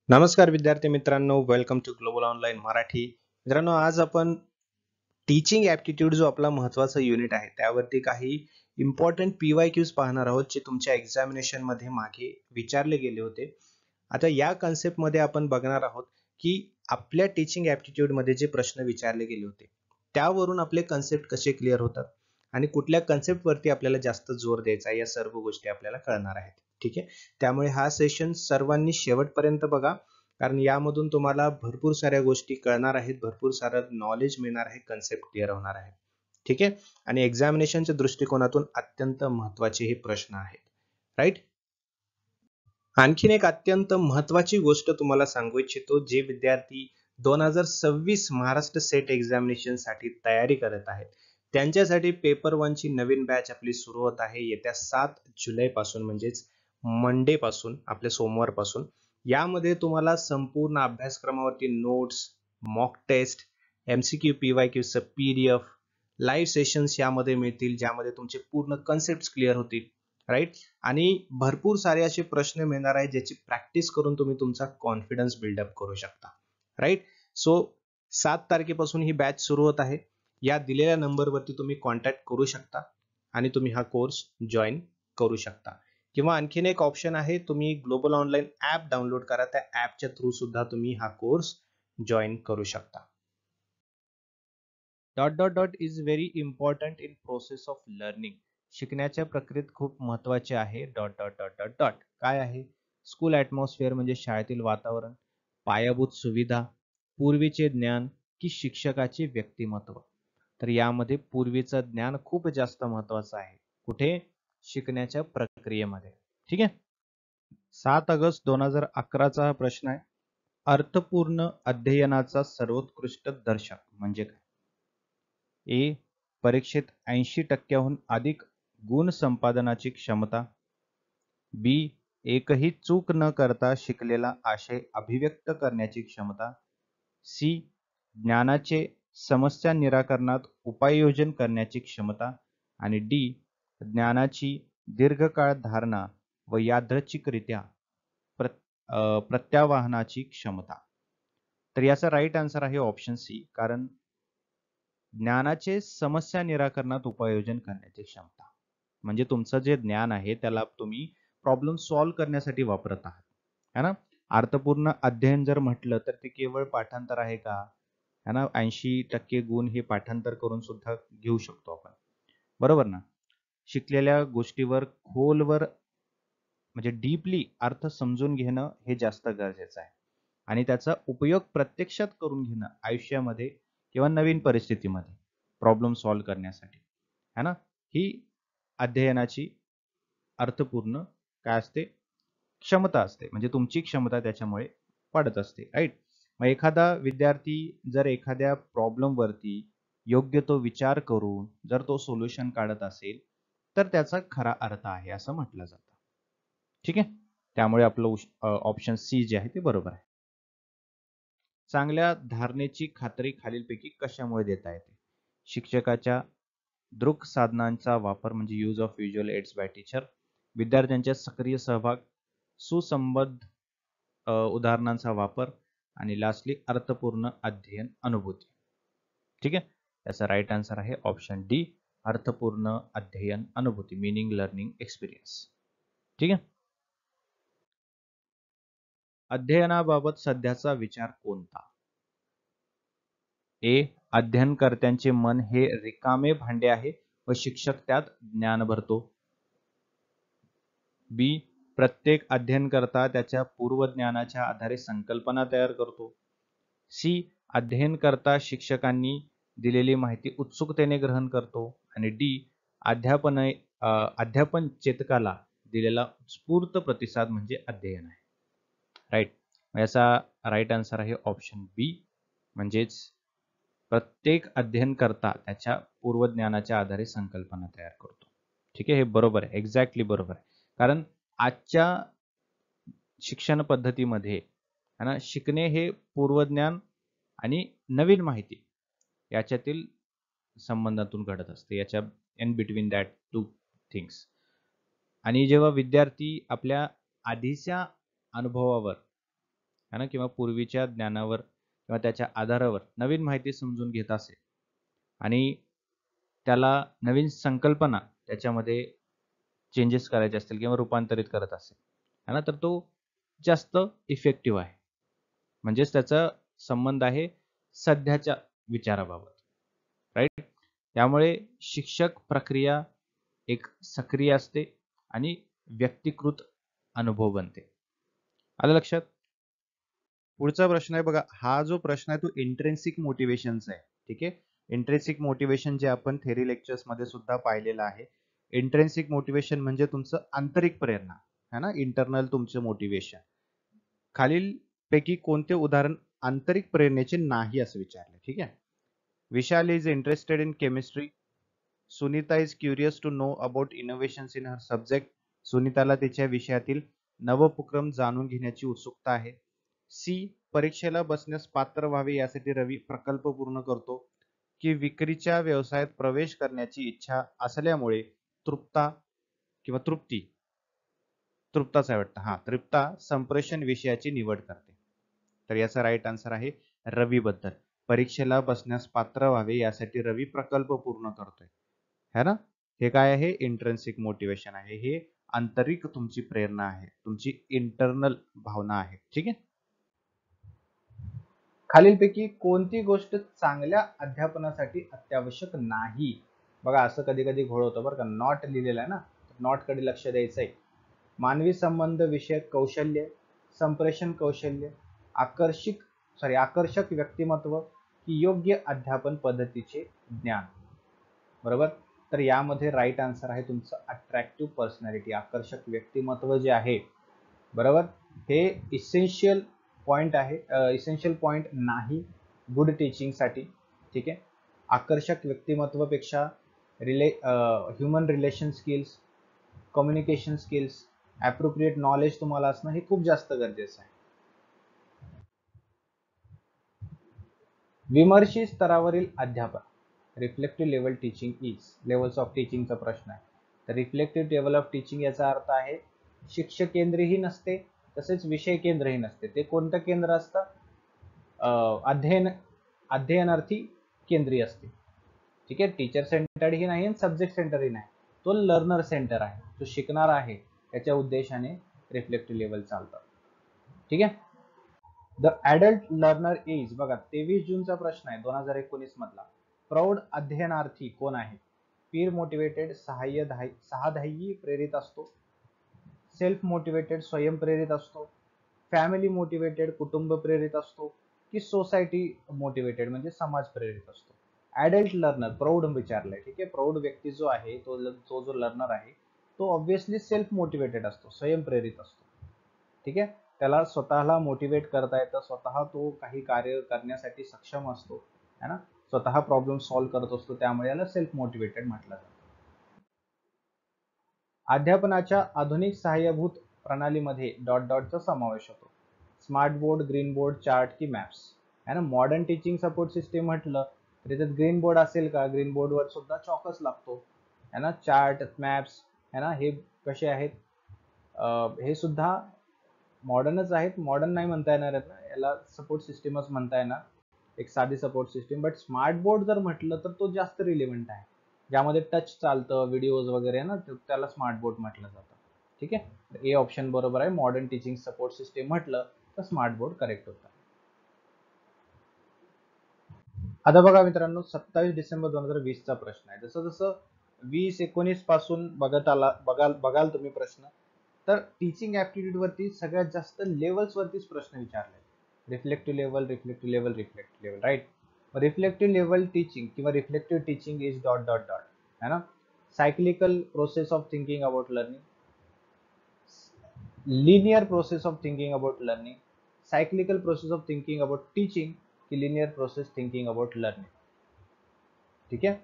नमस्कार विद्यार्थी मित्रांनो, welcome to global online Marathi. मित्रांनो, आज आपण टीचिंग ॲप्टिट्यूड जो आपला महत्त्वाचा युनिट आहे त्यावरती काही इम्पॉर्टंट PYQs पाहणार आहोत जे तुमच्या एक्झामिनेशन मध्ये मागे विचारले गेले होते. आता या कन्सेप्टमध्ये आपण बघणार आहोत की आपल्या टीचिंग ॲप्टिट्यूड मध्ये जे प्रश्न विचारले गेले होते त्यावरून आपले कन्सेप्ट कसे क्लिअर होतात आणि कुठल्या कन्सेप्ट वरती आपल्याला जास्त जोर द्यायचा या सर्व गोष्टी आपल्याला कळणार आहेत. ठीक आहे, त्यामुळे हा सेशन सर्वांनी शेवटपर्यंत बघा, कारण यामधून तुम्हाला भरपूर साऱ्या गोष्टी कळणार आहेत, भरपूर सारं नॉलेज मिळणार आहे, कन्सेप्ट क्लिअर होणार आहे. ठीक आहे, आणि एक्झामिनेशनच्या दृष्टिकोनातून अत्यंत महत्त्वाचे हे प्रश्न आहेत. राईट. आणखीन एक अत्यंत महत्त्वाची गोष्ट तुम्हाला सांगू इच्छितो, जे विद्यार्थी 2026 महाराष्ट्र सेट एक्झामिनेशन साठी तयारी करत आहेत त्यांच्यासाठी पेपर 1 ची नवीन बॅच आपली सुरू होत आहे येत्या 7 जुलै पासून, म्हणजेच मंडे पासून, आपल्या सोमवार पासून. यामध्ये तुम्हाला संपूर्ण अभ्यासक्रमावरती notes, mock test, MCQ PYQ चं PDF, लाईव्ह सेशन्स यामध्ये मिळतील, ज्यामध्ये तुमचे पूर्ण कन्सेप्ट क्लिअर होतील. राईट. आणि भरपूर सारे असे प्रश्न मिळणार आहेत ज्याची प्रॅक्टिस करून तुम्ही तुमचा कॉन्फिडन्स बिल्डअप करू शकता. राईट. सो 7 तारखेपासून ही बॅच सुरू होत आहे. या दिलेल्या नंबरवरती तुम्ही कॉन्टॅक्ट करू शकता आणि तुम्ही हा कोर्स जॉईन करू शकता. किंवा आणखीन एक ऑप्शन आहे, तुम्ही ग्लोबल ऑनलाईन ॲप डाउनलोड करा, त्या ॲपच्या थ्रू सुद्धा तुम्ही हा कोर्स जॉईन करू शकता. Dot dot dot is very important in process of learning. शिकण्याच्या प्रक्रियेत खूप महत्त्वाचे आहे. Dot dot dot dot dot काय आहे? स्कूल ॲटमॉस्फिअर म्हणजे शाळेतील वातावरण, पायाभूत सुविधा, पूर्वीचे ज्ञान की शिक्षकाचे व्यक्तिमत्व. तर यामध्ये पूर्वीचं ज्ञान खूप जास्त महत्त्वाचं आहे. कुठे? शिकण्याच्या प्रक्रियेमध्ये. ठीक आहे. 7 ऑगस्ट 2011चा हा प्रश्न आहे. अर्थपूर्ण अध्ययनाचा सर्वोत्कृष्ट दर्शक म्हणजे काय? ए. परीक्षेत 80% अधिक गुण संपादनाची क्षमता. बी. एकही चूक न करता शिकलेला आशय अभिव्यक्त करण्याची क्षमता. सी. ज्ञानाचे समस्या निराकरणात उपाययोजन करण्याची क्षमता. आणि डी. ज्ञानाची दीर्घकाळ धारणा व यादृच्छिकरित्या प्रत्यावाहनाची क्षमता. तर याचा राईट आन्सर आहे ऑप्शन सी, कारण ज्ञानाचे समस्या निराकरणात उपाययोजन करण्याची क्षमता म्हणजे तुमचं जे ज्ञान आहे त्याला तुम्ही प्रॉब्लेम सॉल्व्ह करण्यासाठी वापरत आहात, है ना. अर्थपूर्ण अध्ययन जर म्हटलं तर ते केवळ पाठांतर आहे का? है ना. 80% गुण हे पाठांतर करून सुद्धा घेऊ शकतो आपण, बरोबर ना. शिकलेल्या गोष्टीवर खोलवर म्हणजे डीपली अर्थ समजून घेणं हे जास्त गरजेचं आहे आणि त्याचा उपयोग प्रत्यक्षात करून घेणं आयुष्यामध्ये किंवा नवीन परिस्थितीमध्ये प्रॉब्लेम सॉल्व्ह करण्यासाठी, है ना. ही अध्ययनाची अर्थपूर्ण काय असते? क्षमता असते. म्हणजे तुमची क्षमता त्याच्यामुळे वाढत असते. राईट. मग एखादा विद्यार्थी जर एखाद्या प्रॉब्लेम वरती योग्य तो विचार करून जर तो सोल्युशन काढत असेल तर त्याचा खरा अर्थ आहे असं म्हटलं जातं. ठीक आहे. त्यामुळे आपलं ऑप्शन सी जे आहे ते बरोबर आहे. चांगल्या धारणेची खात्री खालीलपैकी कशामुळे देता येते? शिक्षकाच्या दृक साधनांचा वापर म्हणजे use of visual aids by teacher, विद्यार्थ्यांच्या सक्रिय सहभाग, सुसंबद्ध उदाहरणांचा वापर आणि लास्टली अर्थपूर्ण अध्ययन अनुभूती. ठीक आहे. त्याचा राईट आन्सर आहे ऑप्शन डी, अर्थपूर्ण अध्ययन अनुभूती, मीनिंग लर्निंग एक्सपिरियन्स. ठीक आहे. अध्ययनाबाबत सध्याचा विचार कोणता? ए. अध्ययनकर्त्यांचे मन हे रिकामे भांडे आहे व शिक्षक त्यात ज्ञान भरतो. बी. प्रत्येक अध्ययनकर्ता त्याच्या पूर्वज्ञानाच्या आधारे संकल्पना तयार करतो. सी. अध्ययनकर्ता शिक्षकांनी दिलेली माहिती उत्सुकतेने ग्रहण करतो. आणि डी. अध्यापन चेतकाला दिलेला उत्स्फूर्त प्रतिसाद म्हणजे अध्ययन आहे. राईट. याचा राईट आन्सर आहे ऑप्शन बी, म्हणजेच प्रत्येक अध्ययनकर्ता त्याच्या पूर्वज्ञानाच्या आधारे संकल्पना तयार करतो. ठीक आहे. हे बरोबर आहे, एक्झॅक्टली बरोबर आहे. कारण आजच्या शिक्षण पद्धतीमध्ये है ना, शिकणे हे पूर्वज्ञान आणि नवीन माहिती याच्यातील संबंधातून घडत असते, याच्या in between that two things. आणि जेव्हा विद्यार्थी आपल्या आधीच्या अनुभवावर है ना, किंवा पूर्वीच्या ज्ञानावर किंवा त्याच्या आधारावर नवीन माहिती समजून घेत असेल आणि त्याला नवीन संकल्पना त्याच्यामध्ये चेंजेस करायचे असतील किंवा रूपांतरित करत असेल, है ना, तर तो जास्त इफेक्टिव्ह आहे. म्हणजेच त्याचा संबंध आहे सध्याच्या विचाराबाबत, राईट. त्यामुळे शिक्षक प्रक्रिया एक सक्रिय असते आणि व्यक्तिकृत अनुभव बनते. आलं लक्षात? पुढचा प्रश्न आहे बघा. हा जो प्रश्न आहे तो इंट्रिन्सिक मोटिवेशनचा आहे. ठीक आहे. इंट्रिन्सिक मोटिवेशन जे आपण थेरी लेक्चर्स मध्ये सुद्धा पाहिलेलं आहे. इंट्रिन्सिक मोटिवेशन म्हणजे तुमचं आंतरिक प्रेरणा, है ना, इंटरनल तुमचं मोटिवेशन. खालील पैकी कोणते उदाहरण आंतरिक प्रेरणेचे नाही असं विचारले. ठीक आहे. Vishal is interested in chemistry. Sunita is curious to know about innovations in her subject. सुनीताला तिच्या विषयातील नवोपक्रम जाणून घेण्याची उत्सुकता आहे. सी, परीक्षेला बसण्यास पात्र व्हावे यासाठी रवी प्रकल्प पूर्ण करतो. की विक्रीच्या व्यवसायात प्रवेश करण्याची इच्छा असल्यामुळे तृप्ता किंवा तृप्ताच आहे वाटतं, हा, तृप्ता संप्रेषण विषयाची निवड करते. तर याचा राईट आन्सर आहे रवी बद्दल. परीक्षेला बसण्यास पात्र व्हावे यासाठी रवी प्रकल्प पूर्ण करतोय, है ना. हे काय आहे? इंट्रिन्सिक मोटिवेशन आहे. हे आंतरिक तुमची प्रेरणा आहे, तुमची इंटरनल भावना आहे. ठीक आहे. खालीलपैकी कोणती गोष्ट चांगल्या अध्यापनासाठी अत्यावश्यक नाही? बघा, असं कधी कधी घोळ होतं बरं का. नॉट लिहिलेलं आहे ना, नॉट कडे लक्ष द्यायचं आहे. मानवी संबंध विषयक कौशल्य, संप्रेषण कौशल्य, आकर्षक व्यक्तिमत्व की योग्य अध्यापन पद्धतीचे ज्ञान. बरोबर. तर यामध्ये राईट आन्सर आहे तुमचं अट्रॅक्टिव्ह पर्सनॅलिटी, आकर्षक व्यक्तिमत्व जे आहे, बरोबर, हे इसेन्शियल पॉइंट आहे. इसेन्शियल पॉइंट नाही गुड टीचिंग साठी. ठीक आहे. आकर्षक व्यक्तिमत्वापेक्षा human relation skills, communication skills, appropriate knowledge तुम्हाला असणं हे खूप जास्त गरजेचं आहे. विमर्शी स्तरावरील अध्यापन, reflective level teaching is. Levels of टीचिंगचा प्रश्न आहे. तर रिफ्लेक्टिव्ह लेवल ऑफ टीचिंग याचा अर्थ आहे शिक्षक केंद्रही नसते, तसेच विषय केंद्रही नसते. ते कोणतं केंद्र असतं? अध्ययनार्थी केंद्रीय असते. ठीक आहे. टीचर सेंटर्ड ही नाही आणि सब्जेक्ट सेंटरही नाही. तो लर्नर सेंटर आहे, जो शिकणार आहे त्याच्या उद्देशाने रिफ्लेक्टिव्ह लेवल चालतं. ठीक आहे. द ॲडल्ट लर्नर इज, बघा 23 जूनचा प्रश्न आहे 2019 मधला. प्रौढ अध्ययनार्थी कोण आहे? पीर मोटिवेटेड, सहाध्यायी प्रेरित असतो, सेल्फ मोटिवेटेड स्वयंप्रेरित असतो, फॅमिली मोटिवेटेड कुटुंब प्रेरित असतो, की सोसायटी मोटिवेटेड म्हणजे समाज प्रेरित असतो. ॲडल्ट लर्नर प्रौढ विचारलंय. ठीक आहे. प्रौढ व्यक्ती जो आहे तो जो लर्नर आहे तो ऑब्व्हियसली सेल्फ मोटिवेटेड असतो, स्वयंप्रेरित असतो. ठीक आहे. त्याला स्वतःला मोटिवेट करता येतं, स्वतः तो काही कार्य करण्यासाठी सक्षम असतो, है ना, स्वतः प्रॉब्लेम सॉल्व्ह करत असतो, त्यामुळे याला सेल्फ मोटिवेटेड म्हटलं जातं. अध्यापनाच्या आधुनिक सहाय्यभूत प्रणालीमध्ये डॉट डॉटचा समावेश होतो. Smart board, green board, chart की मॅप्स, है ना. मॉडर्न टीचिंग सपोर्ट सिस्टीम म्हटलं तर त्याच्यात ग्रीन बोर्ड असेल का? ग्रीन बोर्डवर सुद्धा चॉकच लागतो, है ना. चार्ट, मॅप्स, है ना, हे कसे आहेत? हे सुद्धा मॉडर्नच आहेत. मॉडर्न नाही म्हणता येणार आहेत ना, याला सपोर्ट सिस्टीमच म्हणता येणार, एक साधी support system. But smart board जर म्हटलं तर तो जास्त रिलेव्हंट आहे, ज्यामध्ये टच चालतं, व्हिडिओज वगैरे ना, त्याला स्मार्ट बोर्ड म्हटलं जातं. ठीक आहे. ए ऑप्शन बरोबर आहे. मॉडर्न टीचिंग सपोर्ट सिस्टीम म्हटलं तर स्मार्ट बोर्ड करेक्ट होतं. आता बघा मित्रांनो, 27 डिसेंबर 2020 चा प्रश्न आहे. जसं जसं 2019 पासून बघाल तुम्ही प्रश्न, तर टीचिंग ऍप्टिट्यूड वरती सगळ्यात जास्त लेवल्स वरतीच प्रश्न विचारले. Reflective level, reflective level, reflective level, right. Reflective level teaching किंवा reflective teaching is dot dot dot, है ना. Cyclical process of thinking about learning, linear process of thinking about learning, cyclical process of thinking about teaching की linear process thinking about learning. ठीक आहे.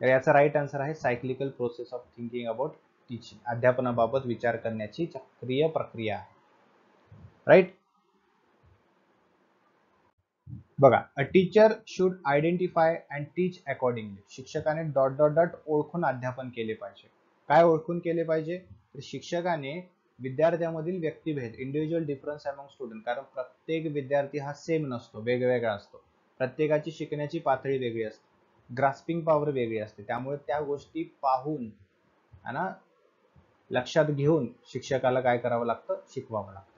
तर याचा right answer आहे cyclical process of thinking about teaching. अध्यापनाबाबत विचार करण्याची चक्रीय प्रक्रिया आहे, राईट. बघा, a teacher should identify and teach accordingly. शिक्षकाने डॉट डॉट डॉट ओळखून अध्यापन केले पाहिजे. काय ओळखून केले पाहिजे? तर शिक्षकाने विद्यार्थ्यांमधील व्यक्तिभेद, इंडिव्हिज्युअल डिफरन्स अमंग स्टुडंट, कारण प्रत्येक विद्यार्थी हा सेम नसतो, वेगवेगळा असतो. प्रत्येकाची शिकण्याची पातळी वेगळी असते, ग्रास्पिंग पॉवर वेगळी असते. त्यामुळे त्या गोष्टी पाहून ना लक्षात घेऊन शिक्षकाला काय करावं लागतं, शिकवावं लागतं.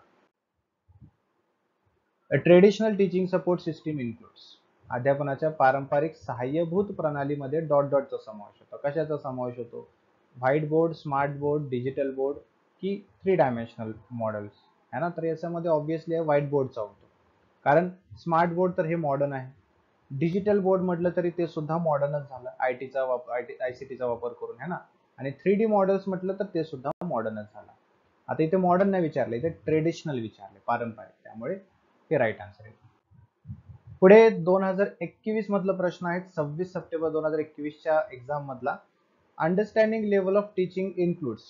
A traditional teaching support system includes, अध्यापनाच्या पारंपरिक सहाय्यभूत प्रणालीमध्ये डॉट डॉटचा समावेश होतो. कशाचा समावेश होतो? White board, smart board, digital board की 3 डायमेन्शनल मॉडेल्स है ना. तर याच्यामध्ये ऑब्विसली व्हाईट बोर्डचा होतो, कारण स्मार्ट बोर्ड तर हे मॉडर्न आहे. डिजिटल बोर्ड म्हटलं तरी ते सुद्धा मॉडर्नच झालं, आयटीचा वापर, आयसीटीचा वापर करून है ना. आणि 3D मॉडेल्स म्हटलं तर ते सुद्धा मॉडर्नच झालं. आता इथे मॉडर्न नाही विचारले, इथे ट्रेडिशनल विचारले, पारंपरिक, त्यामुळे हे राईट आन्सर आहे. पुढे 2021 मधला प्रश्न आहे, 26 सप्टेंबर 2021च्या एक्झाम मधला. Understanding level of teaching includes,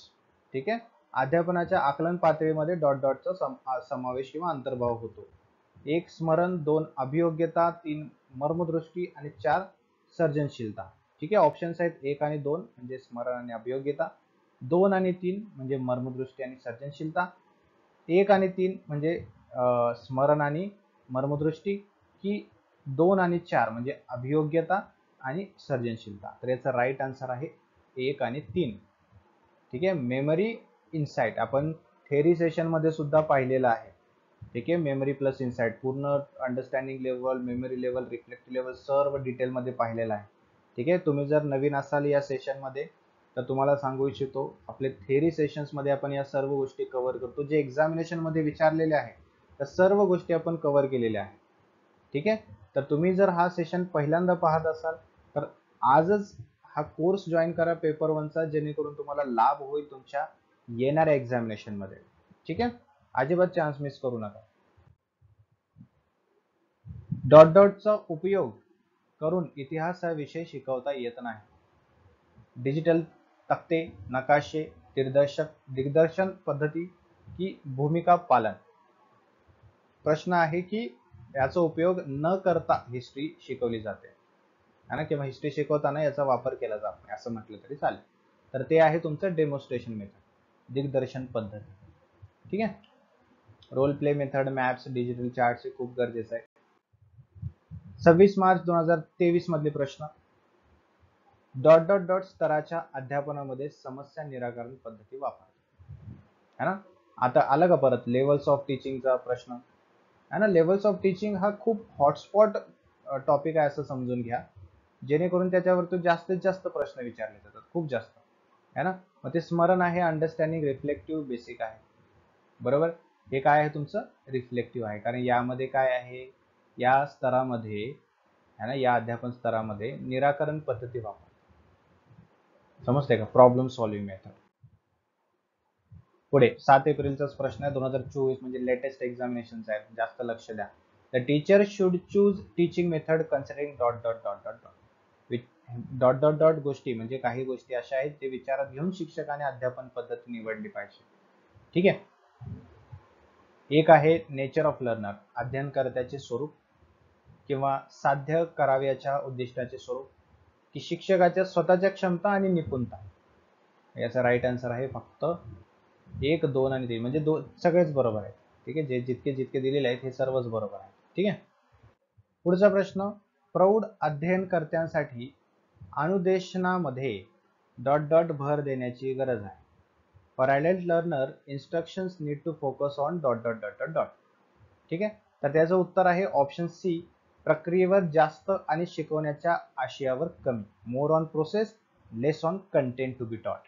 ठीक आहे, अध्यापनाच्या आकलन पातळीमध्ये डॉट डॉटचा समावेश किंवा अंतर्भाव होतो. 1 स्मरण, 2 अभियोग्यता, 3 मर्मदृष्टी आणि 4 सर्जनशीलता. ठीक आहे, ऑप्शन्स आहेत 1 आणि 2 म्हणजे स्मरण आणि अभियोग्यता, 2 आणि 3 म्हणजे मर्मदृष्टी आणि सर्जनशीलता, 1 आणि 3 म्हणजे स्मरण आणि मर्मदृष्टी, की 2 आणि 4 म्हणजे अभियोग्यता आणि सर्जनशीलता. तर याचा राईट आन्सर आहे 1 आणि 3. ठीक आहे, मेमरी इनसाइट आपण थेअरी सेशन मध्ये सुद्धा पाहिलेलं आहे. ठीक आहे, मेमरी प्लस इनसाइट पूर्ण understanding level, memory level, reflective level सर्व डिटेल मध्ये पाहिलेलं आहे. ठीक आहे, तुम्ही जर नवीन असाल या सेशन मध्ये तर तुम्हाला सांगू इच्छितो, आपले थेअरी सेशन्स मध्ये आपण या सर्व गोष्टी कव्हर करतो, जे एक्झामिनेशन मध्ये विचारलेले आहे त्या सर्व गोष्टी आपण कव्हर केलेल्या आहेत. ठीक आहे, तर तुम्ही जर हा सेशन पहिल्यांदा पाहत असाल तर आजच हा कोर्स जॉईन करा पेपर 1चा, जेणेकरून तुम्हाला लाभ होईल तुमच्या येणाऱ्या एक्झामिनेशन मध्ये. ठीक आहे, अजिबात चान्स मिस करू नका. डॉट डॉटचा उपयोग करून इतिहास हा विषय शिकवता येत नाही. डिजिटल तक्ते, नकाशे, दिग्दर्शन पद्धती की भूमिका पालन. प्रश्न आहे की याचा उपयोग न करता हिस्ट्री शिकवली जाते है ना, किंवा हिस्ट्री शिकवताना याचा वापर केला जात नाही असं म्हटलं तरी चालेल. तर ते आहे तुमचं डेमॉन्स्ट्रेशन मेथड, दिग्दर्शन पद्धती. ठीक आहे, role play method, maps, digital charts हे खूप गरजेचं आहे. 26 मार्च 2023 मधले प्रश्न, डॉट डॉट डॉट स्तराच्या अध्यापनामध्ये समस्या निराकरण पद्धती वापर है ना. आता आलं का परत लेवल्स ऑफ टीचिंगचा प्रश्न है ना. लेवल्स ऑफ टीचिंग हा खूप हॉटस्पॉट टॉपिक आहे असं समजून घ्या, जेणेकरून त्याच्यावर जास्तीत जास्त प्रश्न विचारले जातात, खूप जास्त है ना. मग ते स्मरण आहे, अंडरस्टँडिंग, रिफ्लेक्टिव्ह, बेसिक आहे. बरोबर, हे काय आहे तुमचं रिफ्लेक्टिव्ह आहे, कारण यामध्ये काय आहे, या स्तरामध्ये है ना, या अध्यापन स्तरामध्ये निराकरण पद्धती वापर, समजते का, प्रॉब्लेम सॉल्व्हिंग मेथड. पुढे 7 एप्रिलचाच प्रश्न आहे, 2024 म्हणजे लेटेस्ट एक्झामिनेशन आहे, जास्त लक्ष द्या. The teacher should choose teaching method considering dot dot dot dot dot. Dot dot dot गोष्टी म्हणजे काही गोष्टी अशा आहेत जे विचारात घेऊन शिक्षकाने अध्यापन पद्धती निवडली पाहिजे. ठीक आहे, एक आहे नेचर ऑफ लर्नर, अध्ययनकर्त्याचे स्वरूप किंवा साध्य कराव्याच्या उद्दिष्टाचे स्वरूप, की शिक्षकाच्या स्वतःच्या क्षमता आणि निपुणता. याचा राईट आन्सर आहे फक्त 1, 2 आणि 3 म्हणजे सगळेच बरोबर आहे. ठीक आहे, जे जितके जितके दिलेले आहेत हे सर्वच बरोबर आहे. ठीक आहे, पुढचा प्रश्न, प्रौढ अध्ययनकर्त्यांसाठी अनुदेशनामध्ये डॉट डॉट भर देण्याची गरज आहे. For adult learner instructions need to focus on dot dot dot dot dot. ठीक आहे, तर त्याचं उत्तर आहे ऑप्शन सी, प्रक्रियेवर जास्त आणि शिकवण्याच्या आशयावर कमी, more on process less on content to be टॉट.